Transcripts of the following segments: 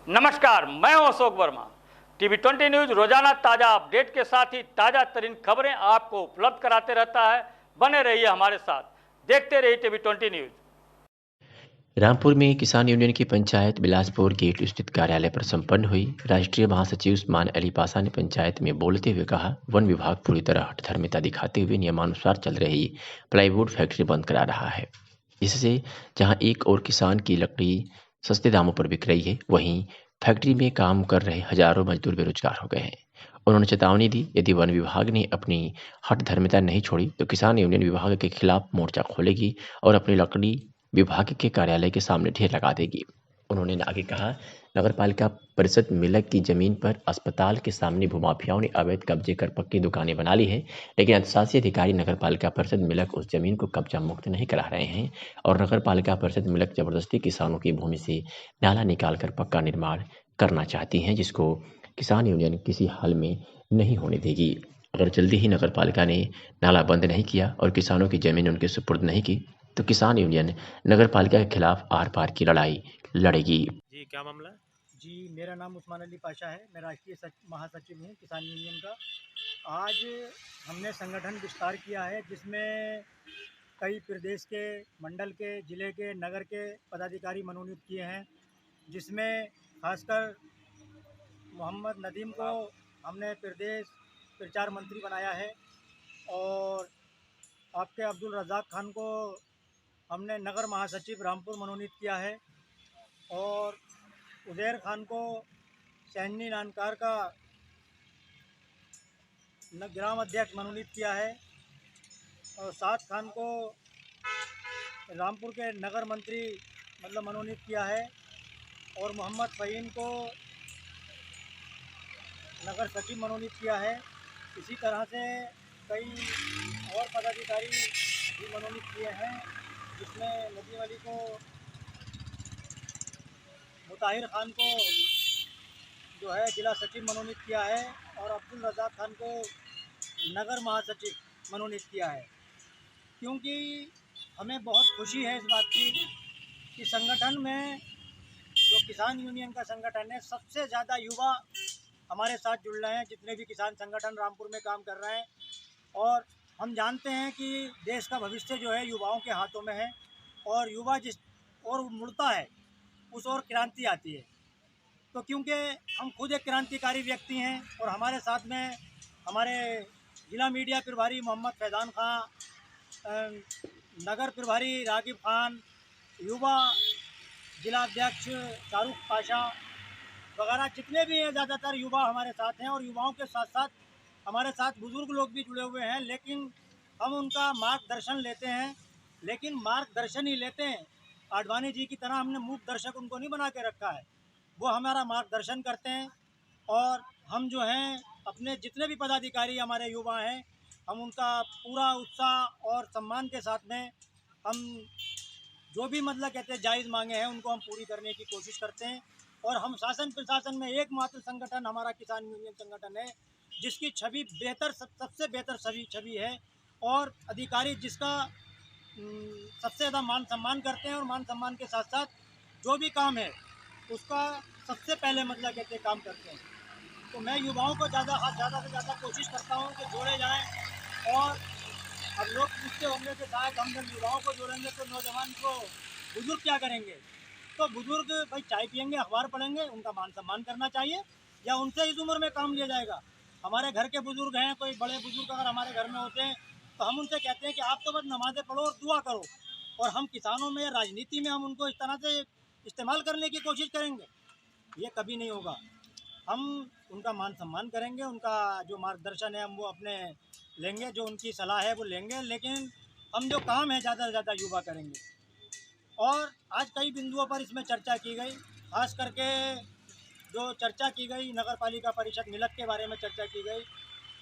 नमस्कार, मैं हूं अशोक वर्मा। टीवी 20 न्यूज रोजाना ताजा अपडेट के साथ ही ताजा तरीन खबरें आपको उपलब्ध कराते रहता है। बने रहिए हमारे साथ, देखते रहिए टीवी 20 न्यूज। रामपुर में किसान यूनियन की पंचायत बिलासपुर गेट स्थित कार्यालय पर संपन्न हुई। राष्ट्रीय महासचिव उस्मान अली पाशा ने पंचायत में बोलते हुए कहा, वन विभाग पूरी तरह हठधर्मिता दिखाते हुए नियमानुसार चल रही प्लाईवुड फैक्ट्री बंद करा रहा है। इससे जहां एक और किसान की लकड़ी सस्ते दामों पर बिक रही है, वहीं फैक्ट्री में काम कर रहे हजारों मजदूर बेरोजगार हो गए हैं। उन्होंने चेतावनी दी, यदि वन विभाग ने अपनी हठधर्मिता नहीं छोड़ी तो किसान यूनियन विभाग के खिलाफ मोर्चा खोलेगी और अपनी लकड़ी विभाग के कार्यालय के सामने ढेर लगा देगी। उन्होंने आगे कहा, नगरपालिका परिषद मिलक की जमीन पर अस्पताल के सामने भूमाफियाओं ने अवैध कब्जे कर पक्की दुकानें बना ली है, लेकिन अधिशासी अधिकारी नगरपालिका परिषद मिलक उस जमीन को कब्जा मुक्त नहीं करा रहे हैं और नगरपालिका परिषद मिलक जबरदस्ती किसानों की भूमि से नाला निकालकर पक्का निर्माण करना चाहती हैं, जिसको किसान यूनियन किसी हाल में नहीं होने देगी। अगर जल्दी ही नगरपालिका ने नाला बंद नहीं किया और किसानों की जमीन उनके सुपुर्द नहीं की तो किसान यूनियन नगरपालिका के खिलाफ आर पार की लड़ाई लड़ेगी। जी, क्या मामला है? जी, मेरा नाम उस्मान अली पाशा है। मैं राष्ट्रीय महासचिव हूँ किसान यूनियन का। आज हमने संगठन विस्तार किया है, जिसमें कई प्रदेश के, मंडल के, ज़िले के, नगर के पदाधिकारी मनोनीत किए हैं, जिसमें खासकर मोहम्मद नदीम को हमने प्रदेश प्रचार मंत्री बनाया है और आपके अब्दुल रज़ाक खान को हमने नगर महासचिव रामपुर मनोनीत किया है और उज़ैर खान को सैनी नानकार का ग्राम अध्यक्ष मनोनीत किया है और साद खान को रामपुर के नगर मंत्री मनोनीत किया है और मोहम्मद फ़हीम को नगर सचिव मनोनीत किया है। इसी तरह से कई और पदाधिकारी भी मनोनीत किए हैं, जिसमें नदीम अली को, मुताहिर खान को जो है जिला सचिव मनोनीत किया है और अब्दुल रज़ाक खान को नगर महासचिव मनोनीत किया है। क्योंकि हमें बहुत खुशी है इस बात की कि संगठन में जो किसान यूनियन का संगठन है, सबसे ज़्यादा युवा हमारे साथ जुड़ रहे हैं। जितने भी किसान संगठन रामपुर में काम कर रहे हैं और हम जानते हैं कि देश का भविष्य जो है युवाओं के हाथों में है और युवा जिस और मुड़ता है उस ओर क्रांति आती है। तो क्योंकि हम खुद एक क्रांतिकारी व्यक्ति हैं और हमारे साथ में हमारे जिला मीडिया प्रभारी मोहम्मद फैज़ान खां, नगर प्रभारी रागिब खान, युवा जिला अध्यक्ष शाहरुख पाशा वगैरह जितने भी हैं, ज़्यादातर युवा हमारे साथ हैं और युवाओं के साथ साथ हमारे साथ बुज़ुर्ग लोग भी जुड़े हुए हैं। लेकिन हम उनका मार्गदर्शन लेते हैं, लेकिन मार्गदर्शन ही लेते हैं। आडवाणी जी की तरह हमने मूक दर्शक उनको नहीं बना के रखा है, वो हमारा मार्गदर्शन करते हैं और हम जो हैं अपने जितने भी पदाधिकारी हमारे युवा हैं, हम उनका पूरा उत्साह और सम्मान के साथ में हम जो भी कहते हैं जायज़ मांगे हैं उनको हम पूरी करने की कोशिश करते हैं। और हम शासन प्रशासन में एकमात्र संगठन हमारा किसान यूनियन संगठन है, जिसकी छवि बेहतर, सबसे बेहतर छवि है और अधिकारी जिसका सबसे ज़्यादा मान सम्मान करते हैं और मान सम्मान के साथ साथ जो भी काम है उसका सबसे पहले कहते हैं काम करते हैं। तो मैं युवाओं को ज़्यादा से ज़्यादा कोशिश करता हूँ कि जोड़े जाएं। और अब लोग पूछते होंगे कि शायद हम जब युवाओं को जोड़ेंगे तो नौजवान को बुजुर्ग क्या करेंगे। तो बुजुर्ग भाई चाय पियेंगे, अखबार पढ़ेंगे, उनका मान सम्मान करना चाहिए या उनसे इस उम्र में काम लिया जाएगा। हमारे घर के बुजुर्ग हैं, कोई बड़े बुजुर्ग अगर हमारे घर में होते हैं तो हम उनसे कहते हैं कि आप तो बस नमाज़ें पढ़ो और दुआ करो, और हम किसानों में, राजनीति में हम उनको इस तरह से इस्तेमाल करने की कोशिश करेंगे, ये कभी नहीं होगा। हम उनका मान सम्मान करेंगे, उनका जो मार्गदर्शन है हम वो अपने लेंगे, जो उनकी सलाह है वो लेंगे, लेकिन हम जो काम है ज़्यादा से ज़्यादा युवा करेंगे। और आज कई बिंदुओं पर इसमें चर्चा की गई, खास करके जो चर्चा की गई नगर पालिका परिषद मिलक के बारे में चर्चा की गई।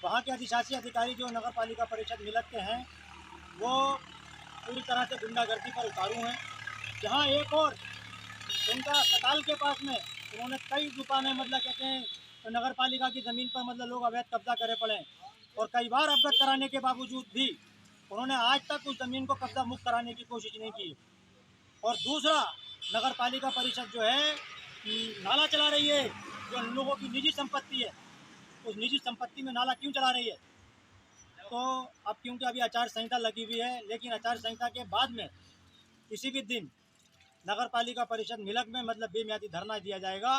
वहाँ के अधिशासी अधिकारी जो नगर पालिका परिषद मिलक के हैं वो पूरी तरह से गुंडागर्दी पर उतारू हैं। जहाँ एक और उनका अस्पताल के पास में उन्होंने कई दुकानें कहते हैं तो नगर पालिका की ज़मीन पर लोग अवैध कब्जा करे पड़े और कई बार अवगत कराने के बावजूद भी उन्होंने आज तक उस ज़मीन को कब्जा मुक्त कराने की कोशिश नहीं की। और दूसरा, नगर पालिका परिषद जो है कि नाला चला रही है जो उन लोगों की निजी संपत्ति है, उस निजी संपत्ति में नाला क्यों चला रही है। तो अब क्योंकि अभी आचार संहिता लगी हुई है, लेकिन आचार संहिता के बाद में किसी भी दिन नगर पालिका परिषद मिलक में मतलब बेमियादी धरना दिया जाएगा,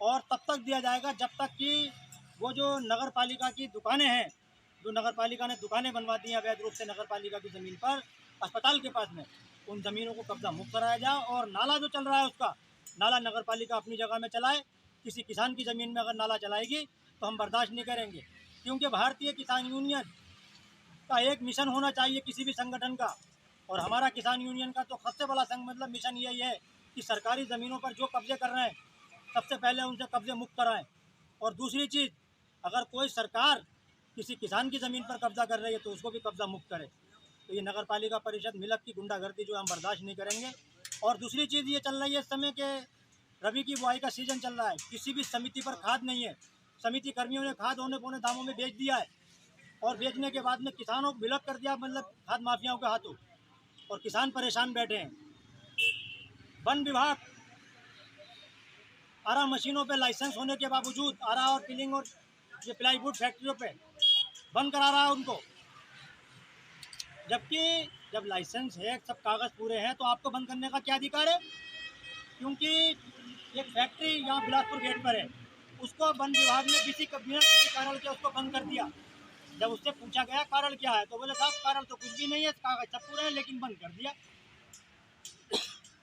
और तब तक दिया जाएगा जब तक कि वो जो नगर पालिका की दुकानें हैं, जो नगर पालिका ने दुकानें बनवा दी हैं अवैध रूप से नगर पालिका की ज़मीन पर अस्पताल के पास में, उन ज़मीनों को कब्जा मुक्त कराया जाए। और नाला जो चल रहा है उसका नाला नगर पालिका अपनी जगह में चलाए। किसी किसान की ज़मीन में अगर नाला चलाएगी तो हम बर्दाश्त नहीं करेंगे, क्योंकि भारतीय किसान यूनियन का एक मिशन होना चाहिए किसी भी संगठन का, और हमारा किसान यूनियन का तो सबसे बड़ा मतलब मिशन यही है कि सरकारी ज़मीनों पर जो कब्जे कर रहे हैं सबसे पहले उनसे कब्जे मुक्त कराएं। और दूसरी चीज़, अगर कोई सरकार किसी किसान की ज़मीन पर कब्जा कर रही है तो उसको भी कब्जा मुक्त करे। तो ये नगर पालिका परिषद मिलक की गुंडागर्दी जो हम बर्दाश्त नहीं करेंगे। और दूसरी चीज़ ये चल रही है इस समय के रबी की बुआई का सीज़न चल रहा है, किसी भी समिति पर खाद नहीं है, समिति कर्मियों ने खाद औने पौने दामों में बेच दिया है, और बेचने के बाद में किसानों को विलक कर दिया मतलब खाद माफियाओं के हाथों, और किसान परेशान बैठे हैं। वन विभाग आरा मशीनों पे लाइसेंस होने के बावजूद आरा और पिलिंग और ये प्लाईवुड फैक्ट्रियों पे बंद करा रहा है उनको, जबकि जब लाइसेंस है, सब कागज़ पूरे हैं, तो आपको बंद करने का क्या अधिकार है। क्योंकि एक फैक्ट्री यहाँ बिलासपुर गेट पर है, उसको वन विभाग ने बिना किसी कारण के उसको बंद कर दिया। जब उससे पूछा गया कारण क्या है तो बोले साहब कारण तो कुछ भी नहीं है, कागज सब पूरे हैं, लेकिन बंद कर दिया।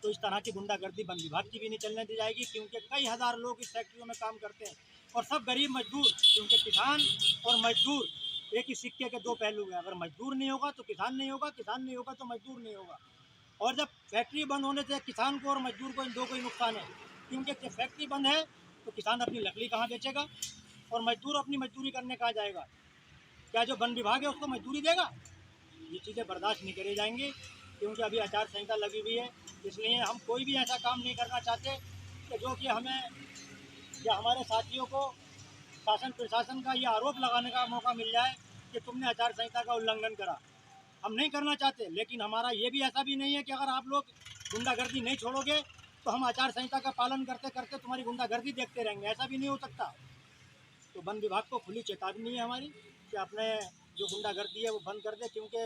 तो इस तरह की गुंडागर्दी वन विभाग की भी नहीं चलने दी जाएगी, क्योंकि कई हज़ार लोग इस फैक्ट्रियों में काम करते हैं और सब गरीब मजदूर, क्योंकि किसान और मजदूर एक ही सिक्के के दो पहलू हैं। अगर मजदूर नहीं होगा तो किसान नहीं होगा, किसान नहीं होगा तो मजदूर नहीं होगा। और जब फैक्ट्री बंद होने से किसान को और मजदूर को इन दो को ही नुकसान है, क्योंकि जब फैक्ट्री बंद है तो किसान अपनी लकड़ी कहाँ बेचेगा और मजदूर अपनी मजदूरी करने कहाँ जाएगा। क्या जो वन विभाग है उसको मजदूरी देगा? ये चीज़ें बर्दाश्त नहीं करी जाएंगी, क्योंकि अभी आचार संहिता लगी हुई है। इसलिए हम कोई भी ऐसा काम नहीं करना चाहते कि जो कि हमें या हमारे साथियों को शासन प्रशासन का ये आरोप लगाने का मौका मिल जाए कि तुमने आचार संहिता का उल्लंघन करा। हम नहीं करना चाहते, लेकिन हमारा ये भी ऐसा भी नहीं है कि अगर आप लोग गुंडागर्दी नहीं छोड़ोगे तो हम आचार संहिता का पालन करते करते तुम्हारी गुंडागर्दी देखते रहेंगे, ऐसा भी नहीं हो सकता। तो वन विभाग को खुली चेतावनी है हमारी कि अपने जो गुंडागर्दी है वो बंद कर दे, क्योंकि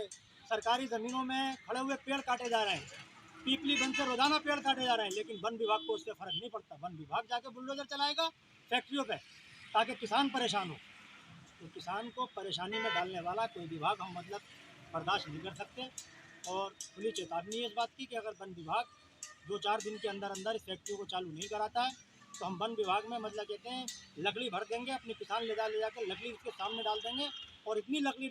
सरकारी ज़मीनों में खड़े हुए पेड़ काटे जा रहे हैं, पीपली बंद से रोज़ाना पेड़ काटे जा रहे हैं, लेकिन वन विभाग को उससे फ़र्क नहीं पड़ता। वन विभाग जाके बुलडोजर चलाएगा फैक्ट्रियों पे ताकि किसान परेशान हो। तो किसान को परेशानी में डालने वाला कोई विभाग हम मतलब बर्दाश्त नहीं कर सकते। और खुली चेतावनी है इस बात की कि अगर वन विभाग 2-4 दिन के अंदर अंदर इस फैक्ट्री को चालू नहीं कराता है तो हम वन विभाग में मतलब कहते हैं लकड़ी भर देंगे, अपने किसान ले जाकर लकड़ी उसके सामने डाल देंगे, और इतनी लकड़ी